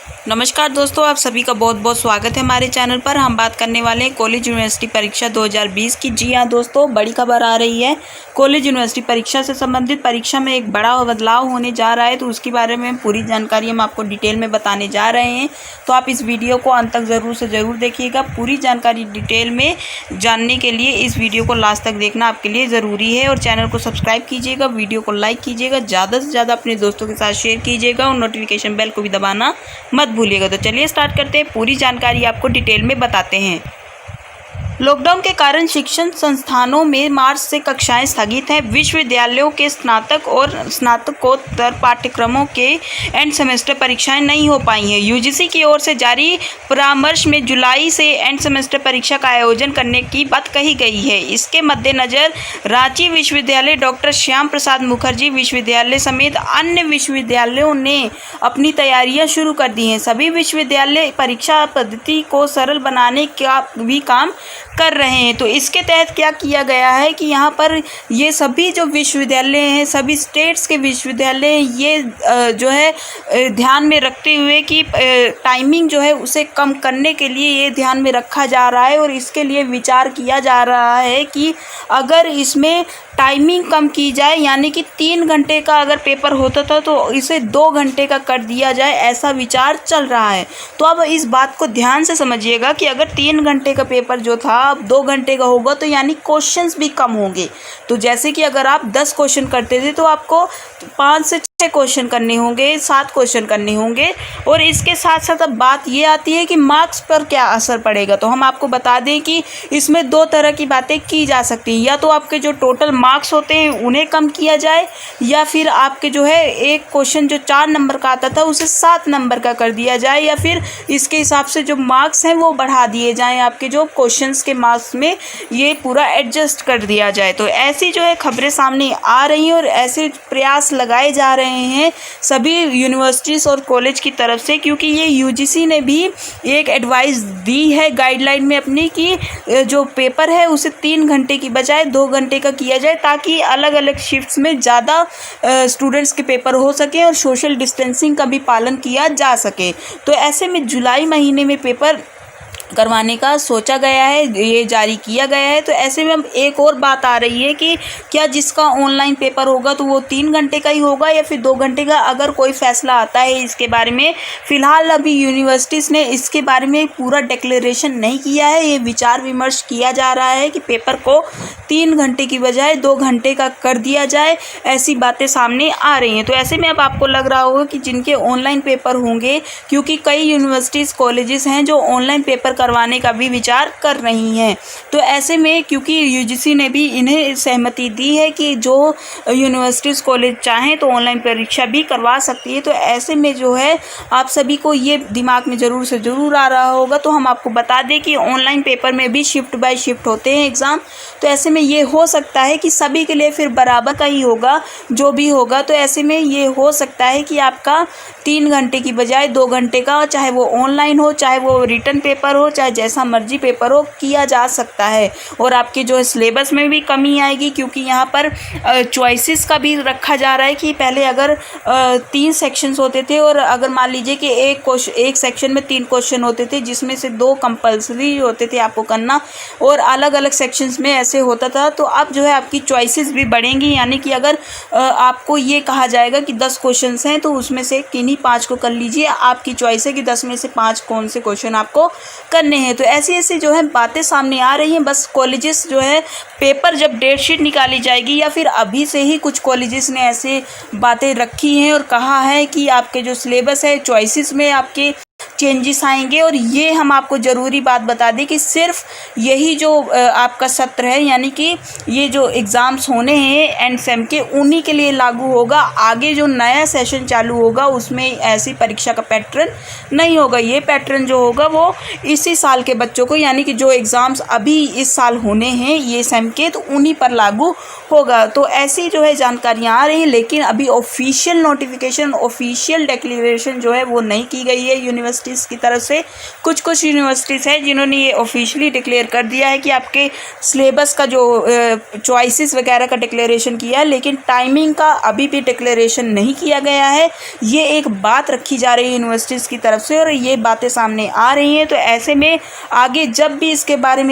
नमस्कार दोस्तों, आप सभी का बहुत बहुत स्वागत है हमारे चैनल पर। हम बात करने वाले हैं कॉलेज यूनिवर्सिटी परीक्षा 2020 की। जी हाँ दोस्तों, बड़ी खबर आ रही है। कॉलेज यूनिवर्सिटी परीक्षा से संबंधित परीक्षा में एक बड़ा बदलाव होने जा रहा है, तो उसके बारे में पूरी जानकारी हम आपको डिटेल में बताने जा रहे हैं। तो आप इस वीडियो को अंत तक ज़रूर से ज़रूर देखिएगा। पूरी जानकारी डिटेल में जानने के लिए इस वीडियो को लास्ट तक देखना आपके लिए ज़रूरी है। और चैनल को सब्सक्राइब कीजिएगा, वीडियो को लाइक कीजिएगा, ज़्यादा से ज़्यादा अपने दोस्तों के साथ शेयर कीजिएगा और नोटिफिकेशन बेल को भी दबाना मत भूलिएगा। तो चलिए स्टार्ट करते हैं, पूरी जानकारी आपको डिटेल में बताते हैं। लॉकडाउन के कारण शिक्षण संस्थानों में मार्च से कक्षाएं स्थगित हैं। विश्वविद्यालयों के स्नातक और स्नातकोत्तर पाठ्यक्रमों के एंड सेमेस्टर परीक्षाएं नहीं हो पाई हैं। यूजीसी की ओर से जारी परामर्श में जुलाई से एंड सेमेस्टर परीक्षा का आयोजन करने की बात कही गई है। इसके मद्देनज़र रांची विश्वविद्यालय, डॉक्टर श्याम प्रसाद मुखर्जी विश्वविद्यालय समेत अन्य विश्वविद्यालयों ने अपनी तैयारियां शुरू कर दी हैं। सभी विश्वविद्यालय परीक्षा पद्धति को सरल बनाने का भी काम कर रहे हैं। तो इसके तहत क्या किया गया है कि यहाँ पर ये सभी जो विश्वविद्यालय हैं, सभी स्टेट्स के विश्वविद्यालय, ये जो है ध्यान में रखते हुए कि टाइमिंग जो है उसे कम करने के लिए ये ध्यान में रखा जा रहा है। और इसके लिए विचार किया जा रहा है कि अगर इसमें टाइमिंग कम की जाए, यानी कि 3 घंटे का अगर पेपर होता था तो इसे 2 घंटे का कर दिया जाए, ऐसा विचार चल रहा है। तो अब इस बात को ध्यान से समझिएगा कि अगर 3 घंटे का पेपर जो था अब 2 घंटे का होगा, तो यानी क्वेश्चंस भी कम होंगे। तो जैसे कि अगर आप 10 क्वेश्चन करते थे तो आपको 5 से 6 क्वेश्चन करने होंगे, 7 क्वेश्चन करने होंगे। और इसके साथ साथ अब बात ये आती है कि मार्क्स पर क्या असर पड़ेगा। तो हम आपको बता दें कि इसमें 2 तरह की बातें की जा सकती हैं। या तो आपके जो टोटल मार्क्स होते हैं उन्हें कम किया जाए, या फिर आपके जो है एक क्वेश्चन जो 4 नंबर का आता था उसे 7 नंबर का कर दिया जाए, या फिर इसके हिसाब से जो मार्क्स हैं वो बढ़ा दिए जाएं। आपके जो क्वेश्चंस के मार्क्स में ये पूरा एडजस्ट कर दिया जाए। तो ऐसी जो है खबरें सामने आ रही हैं और ऐसे प्रयास लगाए जा रहे हैं सभी यूनिवर्सिटीज़ और कॉलेज की तरफ से, क्योंकि ये यूजीसी ने भी एक एडवाइस दी है गाइडलाइन में अपनी कि जो पेपर है उसे 3 घंटे की बजाय 2 घंटे का किया जाए, ताकि अलग अलग शिफ्ट्स में ज़्यादा स्टूडेंट्स के पेपर हो सके और सोशल डिस्टेंसिंग का भी पालन किया जा सके। तो ऐसे में जुलाई महीने में पेपर करवाने का सोचा गया है, ये जारी किया गया है। तो ऐसे में अब एक और बात आ रही है कि क्या जिसका ऑनलाइन पेपर होगा तो वो 3 घंटे का ही होगा या फिर 2 घंटे का। अगर कोई फैसला आता है इसके बारे में, फ़िलहाल अभी यूनिवर्सिटीज़ ने इसके बारे में पूरा डिक्लेरेशन नहीं किया है। ये विचार विमर्श किया जा रहा है कि पेपर को 3 घंटे की बजाय 2 घंटे का कर दिया जाए, ऐसी बातें सामने आ रही हैं। तो ऐसे में अब आपको लग रहा होगा कि जिनके ऑनलाइन पेपर होंगे, क्योंकि कई यूनिवर्सिटीज़ कॉलेजेस हैं जो ऑनलाइन पेपर करवाने का भी विचार कर रही हैं। तो ऐसे में क्योंकि यूजीसी ने भी इन्हें सहमति दी है कि जो यूनिवर्सिटीज़ कॉलेज चाहें तो ऑनलाइन परीक्षा भी करवा सकती है। तो ऐसे में जो है आप सभी को ये दिमाग में ज़रूर से ज़रूर आ रहा होगा। तो हम आपको बता दें कि ऑनलाइन पेपर में भी शिफ्ट बाय शिफ्ट होते हैं एग्ज़ाम। तो ऐसे में ये हो सकता है कि सभी के लिए फिर बराबर का ही होगा जो भी होगा। तो ऐसे में ये हो सकता है कि आपका 3 घंटे की बजाय 2 घंटे का, चाहे वो ऑनलाइन हो, चाहे वो रिटन पेपर हो, चाहे जैसा मर्जी पेपर हो, किया जा सकता है। और आपके जो सिलेबस में भी कमी आएगी, क्योंकि यहाँ पर चॉइसेस का भी रखा जा रहा है कि पहले अगर 3 सेक्शंस होते थे और अगर मान लीजिए कि एक सेक्शन में 3 क्वेश्चन होते थे जिसमें से 2 कंपल्सरी होते थे आपको करना, और अलग अलग सेक्शंस में ऐसे होता था। तो अब जो है आपकी चॉइसेस भी बढ़ेंगी, यानी कि अगर आपको ये कहा जाएगा कि 10 क्वेश्चंस हैं तो उसमें से किन्हीं 5 को कर लीजिए, आपकी चॉइस है कि 10 में से 5 कौन से क्वेश्चन आपको करने हैं। तो ऐसी ऐसी जो है बातें सामने आ रही हैं। बस कॉलेजेस जो है पेपर जब डेट शीट निकाली जाएगी, या फिर अभी से ही कुछ कॉलेजेस ने ऐसे बातें रखी हैं और कहा है कि आपके जो सिलेबस है, चॉइसेस में आपके चेंजेस आएंगे। और ये हम आपको ज़रूरी बात बता दें कि सिर्फ यही जो आपका सत्र है, यानी कि ये जो एग्ज़ाम्स होने हैं एंड सेम के, उन्हीं के लिए लागू होगा। आगे जो नया सेशन चालू होगा उसमें ऐसी परीक्षा का पैटर्न नहीं होगा। ये पैटर्न जो होगा वो इसी साल के बच्चों को, यानी कि जो एग्ज़ाम्स अभी इस साल होने हैं ये सेम के, तो उन्हीं पर लागू होगा। तो ऐसी जो है जानकारियाँ आ रही हैं, लेकिन अभी ऑफिशियल नोटिफिकेशन, ऑफिशियल डिक्लेरेशन जो है वो नहीं की गई है यूनिवर्सिटी यूनिवर्सिटीज़ की तरफ से। कुछ कुछ यूनिवर्सिटीज़ हैं जिन्होंने ये ऑफिशियली डिक्लेयर कर दिया है कि आपके सिलेबस का जो चॉइसेस वगैरह का डिक्लेरेशन किया है, लेकिन टाइमिंग का अभी भी डिक्लेरेशन नहीं किया गया है। ये एक बात रखी जा रही है यूनिवर्सिटीज़ की तरफ से और ये बातें सामने आ रही हैं। तो ऐसे में आगे जब भी इसके बारे में